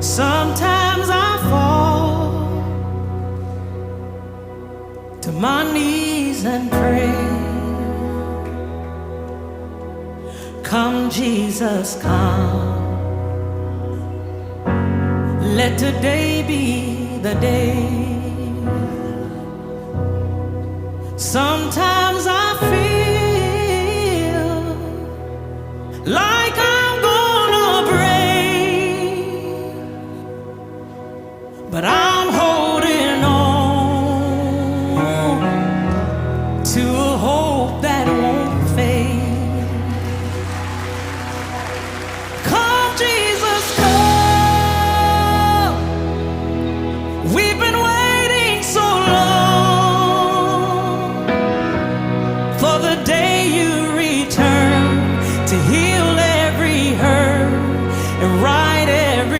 Sometimes I fall to my knees and pray. Come, Jesus, come. Let today be the day. Sometimes I feel like I'm gonna break, but I'm